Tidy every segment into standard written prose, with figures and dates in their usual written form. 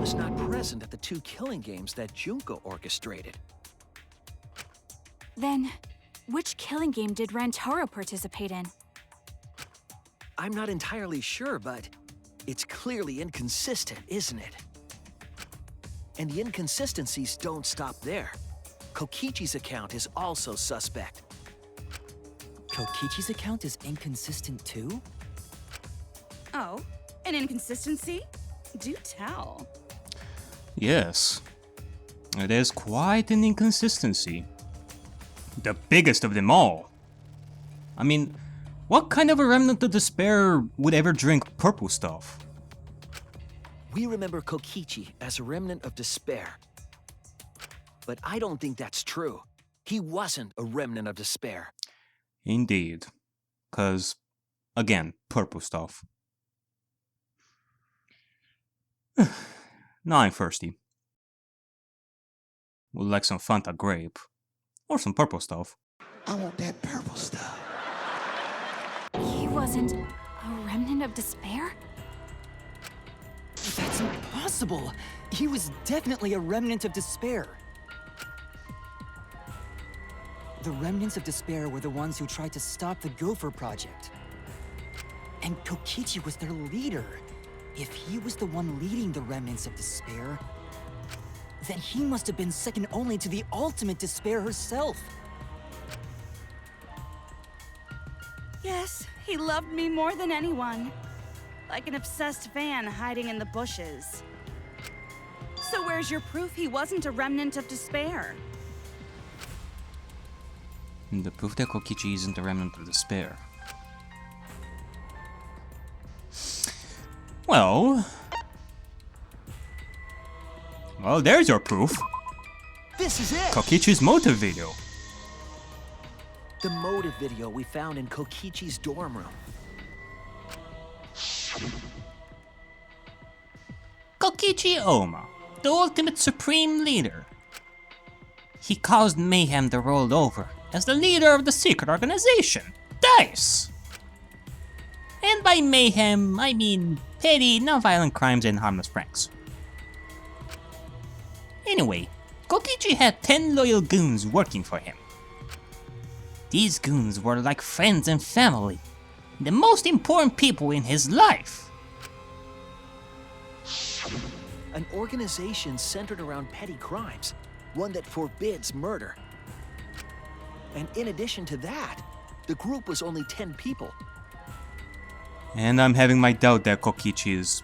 was not present at the 2 killing games that Junko orchestrated. Then, which killing game did Rantaro participate in? I'm not entirely sure, but it's clearly inconsistent, isn't it? And the inconsistencies don't stop there. Kokichi's account is also suspect. Kokichi's account is inconsistent too? Oh, an inconsistency? Do tell. Yes, it is quite an inconsistency. The biggest of them all. I mean, what kind of a remnant of despair would ever drink purple stuff? We remember Kokichi as a remnant of despair. But I don't think that's true. He wasn't a remnant of despair. Indeed. 'Cause, again, purple stuff. Now I'm thirsty. Would like some Fanta grape. Or some purple stuff. I want that purple stuff. He wasn't a remnant of despair? That's impossible! He was definitely a remnant of despair. The remnants of despair were the ones who tried to stop the Gopher Project. And Kokichi was their leader. If he was the one leading the remnants of despair, then he must have been second only to the ultimate despair herself. Yes, he loved me more than anyone. Like an obsessed fan hiding in the bushes. So where's your proof he wasn't a remnant of despair? The proof that Kokichi isn't a remnant of despair. Well, there's your proof. This is it! Kokichi's motive video. The motive video we found in Kokichi's dorm room. Kokichi Oma, the ultimate supreme leader. He caused mayhem the world over as the leader of the secret organization, DICE. And by mayhem, I mean petty, non-violent crimes and harmless pranks. Anyway, Kokichi had 10 loyal goons working for him. These goons were like friends and family, the most important people in his life. An organization centered around petty crimes, one that forbids murder. And in addition to that, the group was only 10 people. And I'm having my doubt that Kokichi's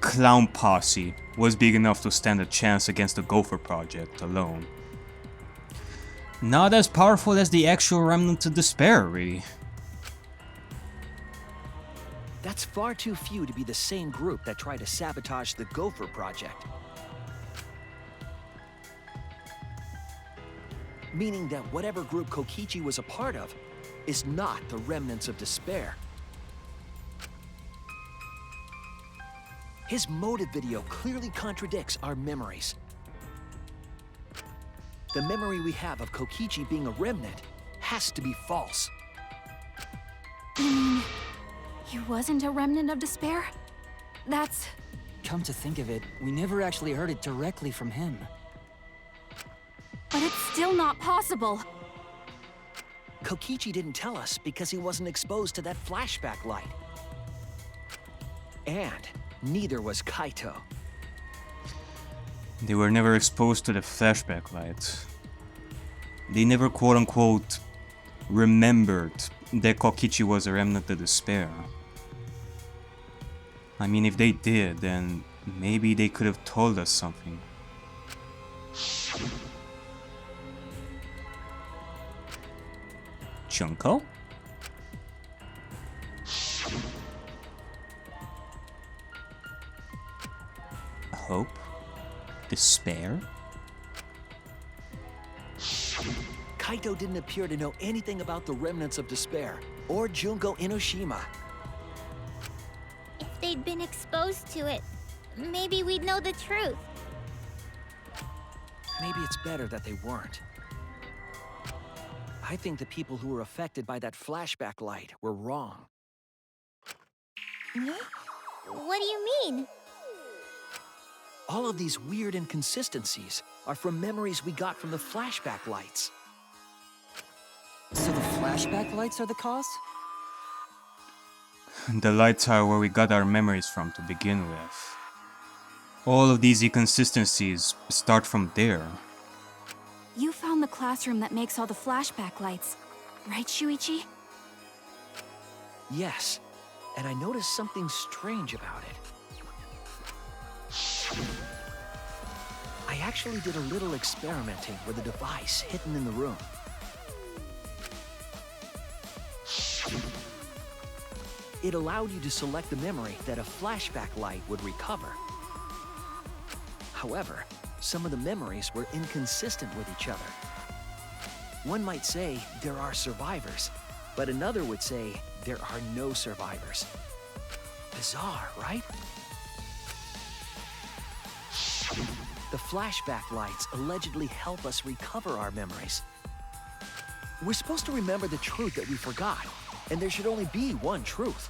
clown posse was big enough to stand a chance against the Gopher Project alone. Not as powerful as the actual remnant of despair, really. That's far too few to be the same group that tried to sabotage the Gopher Project. Meaning that whatever group Kokichi was a part of is not the remnants of despair. His motive video clearly contradicts our memories. The memory we have of Kokichi being a remnant has to be false. You mean, he wasn't a remnant of despair? That's... Come to think of it, we never actually heard it directly from him. But it's still not possible. Kokichi didn't tell us because he wasn't exposed to that flashback light. And neither was Kaito. They were never exposed to the flashback light. They never quote-unquote remembered that Kokichi was a remnant of despair. I mean, if they did, then maybe they could have told us something. Junko? Hope? Despair? Kaito didn't appear to know anything about the remnants of despair, or Junko Enoshima. If they'd been exposed to it, maybe we'd know the truth. Maybe it's better that they weren't. I think the people who were affected by that flashback light were wrong. What do you mean? All of these weird inconsistencies are from memories we got from the flashback lights. So the flashback lights are the cause? The lights are where we got our memories from to begin with. All of these inconsistencies start from there. You found the classroom that makes all the flashback lights, right, Shuichi? Yes, and I noticed something strange about it. I actually did a little experimenting with a device hidden in the room. It allowed you to select the memory that a flashback light would recover. However, some of the memories were inconsistent with each other. One might say there are survivors, but another would say there are no survivors. Bizarre, right? The flashback lights allegedly help us recover our memories. We're supposed to remember the truth that we forgot, and there should only be one truth.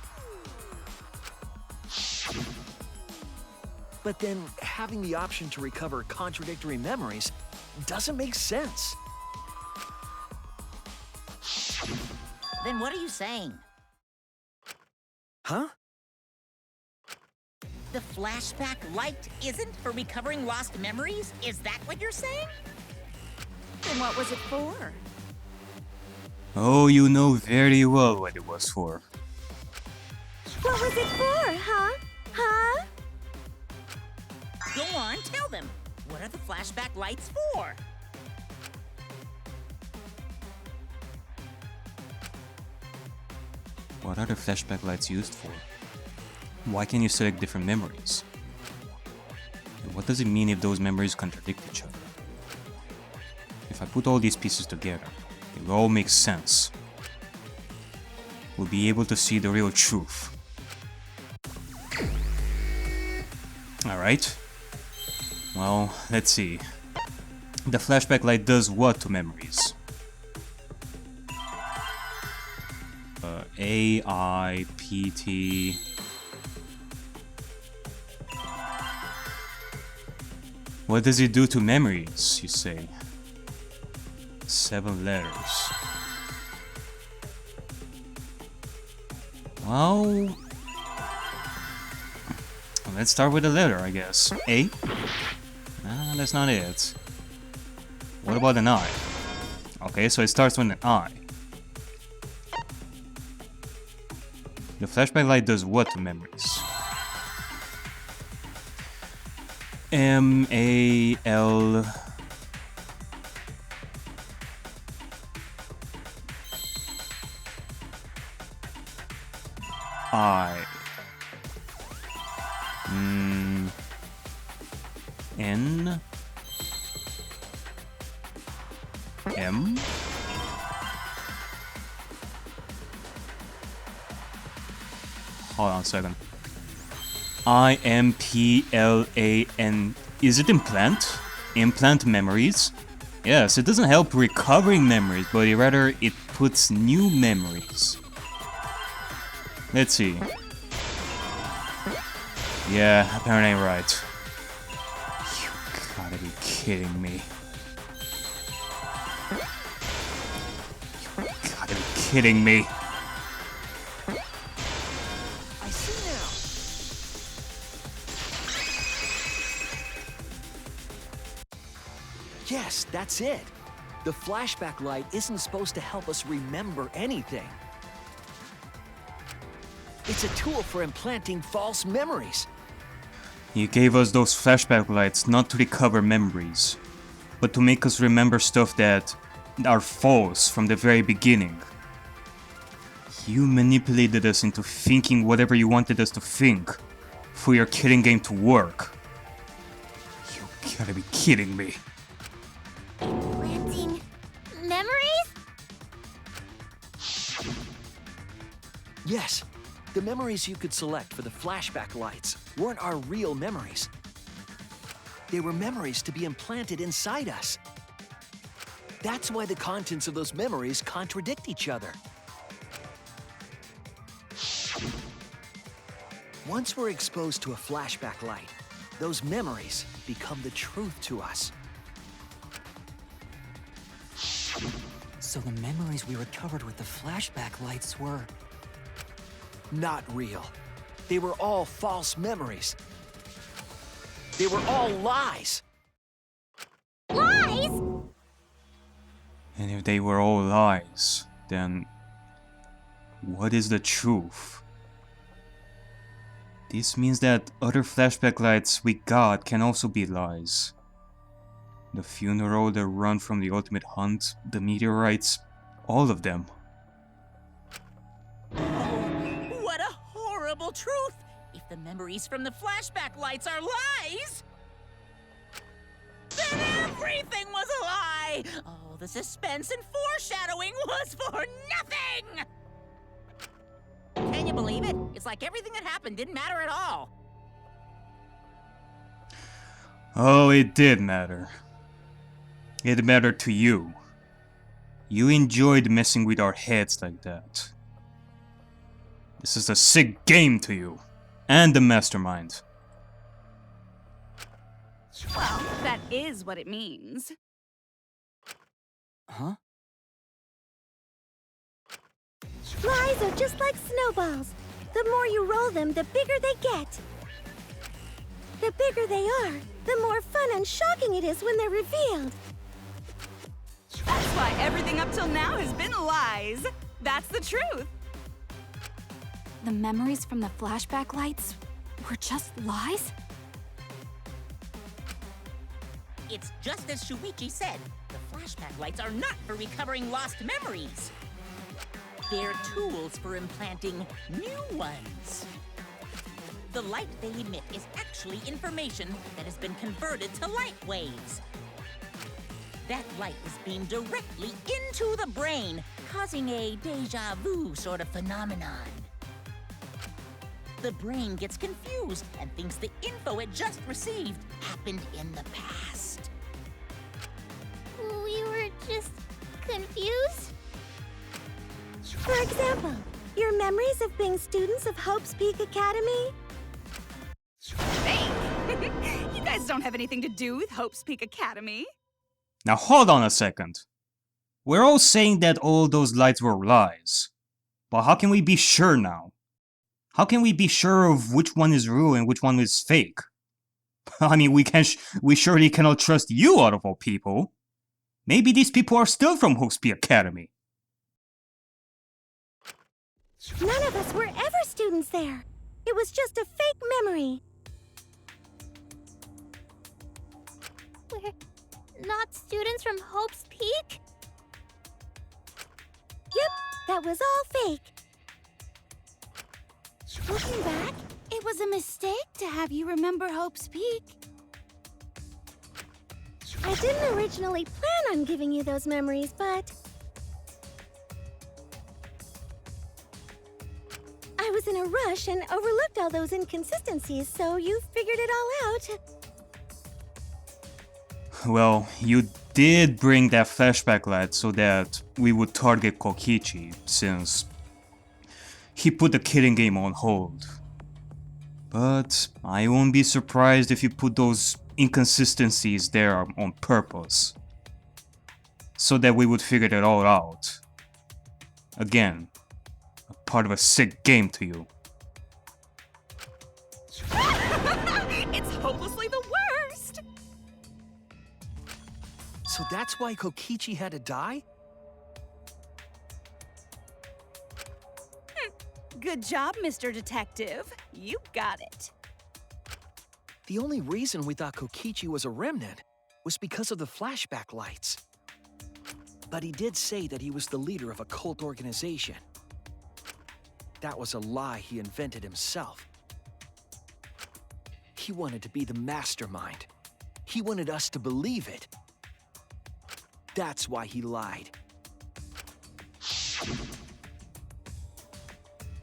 But then, having the option to recover contradictory memories doesn't make sense. Then what are you saying? Huh? The flashback light isn't for recovering lost memories? Is that what you're saying? Then what was it for? Oh, you know very well what it was for. What was it for, huh? Huh? Go on, tell them. What are the flashback lights for? What are the flashback lights used for? Why can you select different memories? And what does it mean if those memories contradict each other? If I put all these pieces together, it will all make sense. We'll be able to see the real truth. Alright. Well, let's see. The flashback light does what to memories? A.I.P.T. What does it do to memories, you say? 7 letters. Well, let's start with a letter, I guess. A? Nah, that's not it. What about an I? Okay, so it starts with an I. The flashback light does what to memories? M-A-L... I... N... M... Hold on a second. I-M-P-L-A-N... Is it implant? Implant memories? Yes, it doesn't help recovering memories, but rather it puts new memories. Let's see. Yeah, apparently I'm right. You gotta be kidding me. You gotta be kidding me. I see now. Yes, that's it. The flashback light isn't supposed to help us remember anything. It's a tool for implanting false memories. You gave us those flashback lights not to recover memories, but to make us remember stuff that are false from the very beginning. You manipulated us into thinking whatever you wanted us to think for your killing game to work. You gotta be kidding me. Implanting memories? Yes, the memories you could select for the flashback lights weren't our real memories. They were memories to be implanted inside us. That's why the contents of those memories contradict each other. Once we're exposed to a flashback light, those memories become the truth to us. So the memories we recovered with the flashback lights were... Not real. They were all false memories. They were all lies. Lies? And if they were all lies, then what is the truth? This means that other flashback lights we got can also be lies. The funeral, the run from the ultimate hunt, the meteorites, all of them. Oh, what a horrible truth! If the memories from the flashback lights are lies, then everything was a lie! Oh, the suspense and foreshadowing was for nothing! Can you believe it? It's like everything that happened didn't matter at all. Oh, it did matter. It mattered to you. You enjoyed messing with our heads like that. This is a sick game to you. And the Mastermind. Well, that is what it means. Huh? Lies are just like snowballs. The more you roll them, the bigger they get. The bigger they are, the more fun and shocking it is when they're revealed. That's why everything up till now has been lies. That's the truth. The memories from the flashback lights were just lies? It's just as Shuichi said. The flashback lights are not for recovering lost memories. They're tools for implanting new ones. The light they emit is actually information that has been converted to light waves. That light is beamed directly into the brain, causing a déjà vu sort of phenomenon. The brain gets confused and thinks the info it just received happened in the past. We were just confused. For example, your memories of being students of Hope's Peak Academy? Hey, you guys don't have anything to do with Hope's Peak Academy. Now hold on a second. We're all saying that all those lights were lies. But how can we be sure now? How can we be sure of which one is real and which one is fake? I mean, we surely cannot trust you out of all people. Maybe these people are still from Hope's Peak Academy. None of us were ever students there. It was just a fake memory. We're not students from Hope's Peak? Yep, that was all fake. Looking back, It was a mistake to have you remember Hope's Peak. I didn't originally plan on giving you those memories, but I was in a rush and overlooked all those inconsistencies, so you figured it all out. Well, you did bring that flashback light so that we would target Kokichi, since he put the killing game on hold. But I won't be surprised if you put those inconsistencies there on purpose, so that we would figure it all out. Again, a part of a sick game to you. It's hopelessly the worst! So that's why Kokichi had to die? Good job, Mr. Detective. You got it. The only reason we thought Kokichi was a remnant was because of the flashback lights. But he did say that he was the leader of a cult organization. That was a lie he invented himself. He wanted to be the mastermind. He wanted us to believe it. That's why he lied.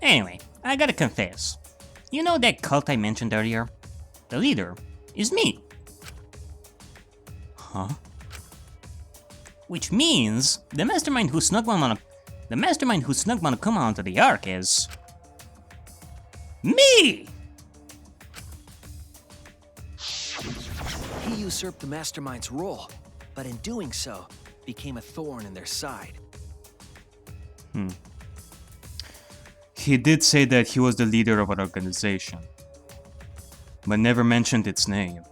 Anyway, I gotta confess. You know that cult I mentioned earlier? The leader is me. Huh? Which means the mastermind who snuck Monokuma onto the Ark is me! He usurped the Mastermind's role, but in doing so, became a thorn in their side. He did say that he was the leader of an organization, but never mentioned its name.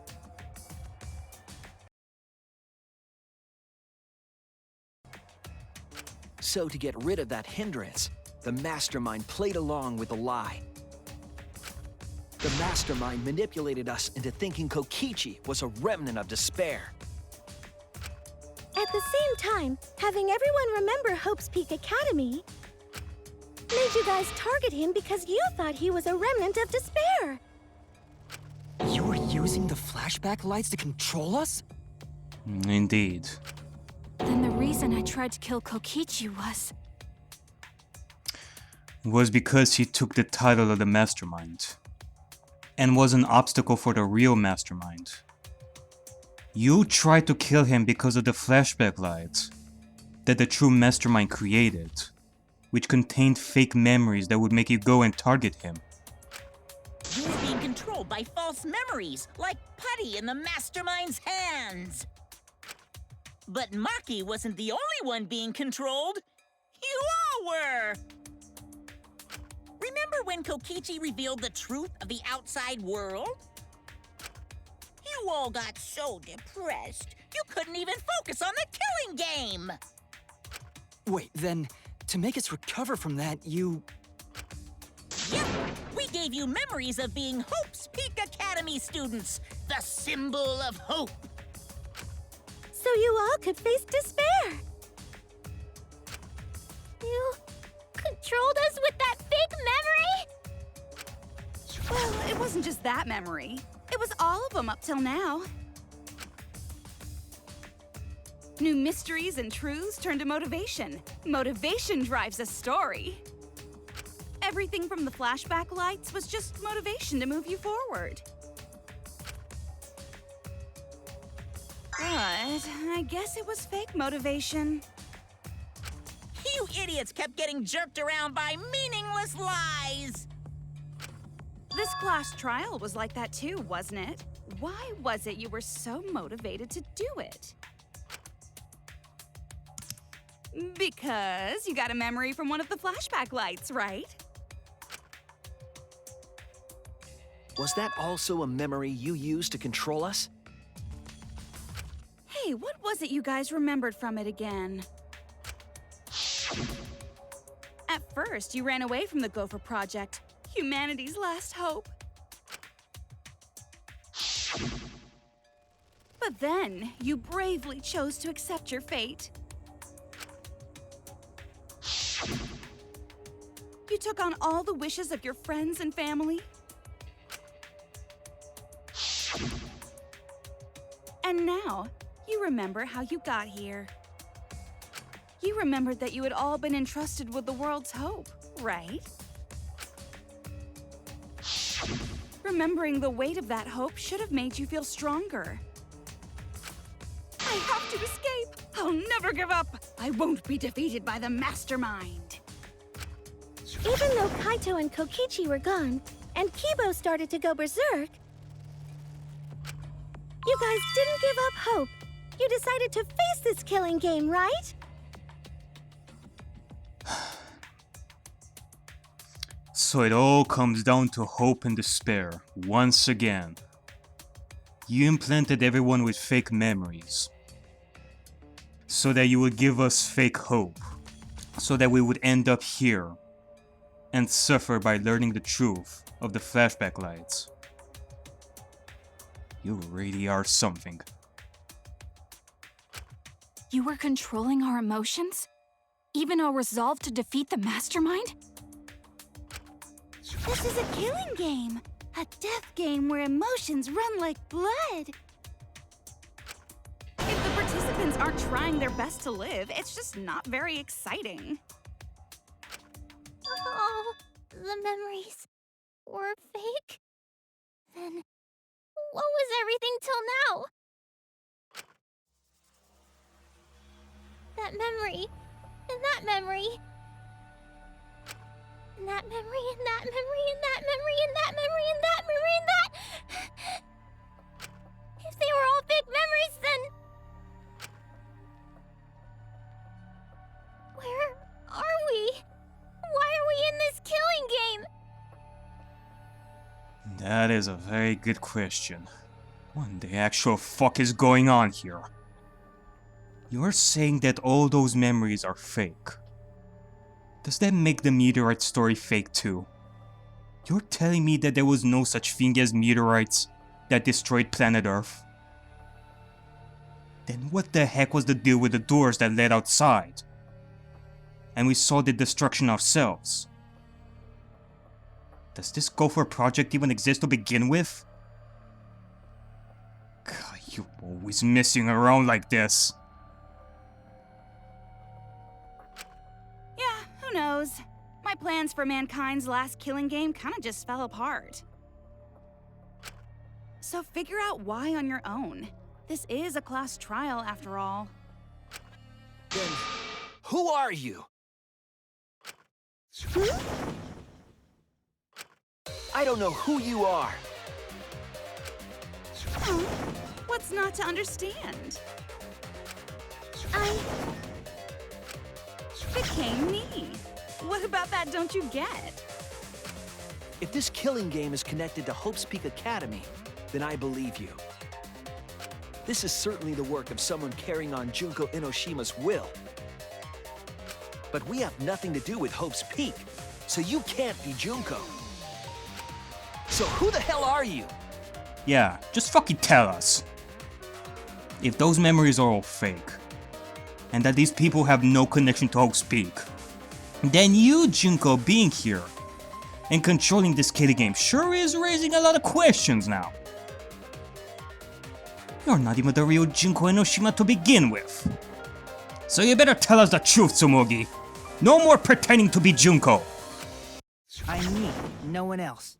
So to get rid of that hindrance, the Mastermind played along with the lie. The Mastermind manipulated us into thinking Kokichi was a remnant of despair. At the same time, having everyone remember Hope's Peak Academy made you guys target him because you thought he was a remnant of despair. You were using the flashback lights to control us? Indeed. Then the reason I tried to kill Kokichi was because he took the title of the Mastermind and was an obstacle for the real Mastermind. You tried to kill him because of the flashback lights that the true Mastermind created, which contained fake memories that would make you go and target him. He was being controlled by false memories, like putty in the Mastermind's hands. But Maki wasn't the only one being controlled. You all were! Remember when Kokichi revealed the truth of the outside world? You all got so depressed, you couldn't even focus on the killing game! Wait, then, to make us recover from that, you... Yep, we gave you memories of being Hope's Peak Academy students, the symbol of hope. So you all could face despair. You controlled us with that fake memory? Well, it wasn't just that memory. It was all of them up till now. New mysteries and truths turn to motivation. Motivation drives a story. Everything from the flashback lights was just motivation to move you forward. But I guess it was fake motivation. You idiots kept getting jerked around by meaningless lies! This class trial was like that too, wasn't it? Why was it you were so motivated to do it? Because you got a memory from one of the flashback lights, right? Was that also a memory you used to control us? Hey, what was it you guys remembered from it again? At first, you ran away from the Gopher Project, humanity's last hope. But then, you bravely chose to accept your fate. You took on all the wishes of your friends and family. And now, you remember how you got here. You remembered that you had all been entrusted with the world's hope, right? Remembering the weight of that hope should have made you feel stronger. I have to escape! I'll never give up! I won't be defeated by the Mastermind! Even though Kaito and Kokichi were gone, and Kibo started to go berserk, you guys didn't give up hope. You decided to face this killing game, right? So it all comes down to hope and despair, once again. You implanted everyone with fake memories, so that you would give us fake hope, so that we would end up here, and suffer by learning the truth of the flashback lights. You really are something. You were controlling our emotions? Even our resolve to defeat the Mastermind? This is a killing game. A death game where emotions run like blood. If the participants aren't trying their best to live, it's just not very exciting. Oh, the memories were fake? Then what was everything till now? That memory, and that memory, and that memory, and that memory, and that memory, and that memory, and that memory, and that... That is a very good question. What the actual fuck is going on here? You're saying that all those memories are fake. Does that make the meteorite story fake too? You're telling me that there was no such thing as meteorites that destroyed planet Earth? Then what the heck was the deal with the doors that led outside? And we saw the destruction ourselves. Does this Gopher project even exist to begin with? God, you're always messing around like this. Yeah, who knows? My plans for mankind's last killing game kinda just fell apart. So figure out why on your own. This is a class trial after all. Then, who are you? I don't know who you are. Oh, what's not to understand? I became me. What about that don't you get? If this killing game is connected to Hope's Peak Academy, then I believe you. This is certainly the work of someone carrying on Junko Inoshima's will. But we have nothing to do with Hope's Peak, so you can't be Junko. So who the hell are you? Yeah, just fucking tell us. If those memories are all fake, and that these people have no connection to Hope's Peak, then you, Junko, being here and controlling this killing game sure is raising a lot of questions now. You're not even the real Junko Enoshima to begin with. So you better tell us the truth, Tsumogi. No more pretending to be Junko. I'm me, no one else.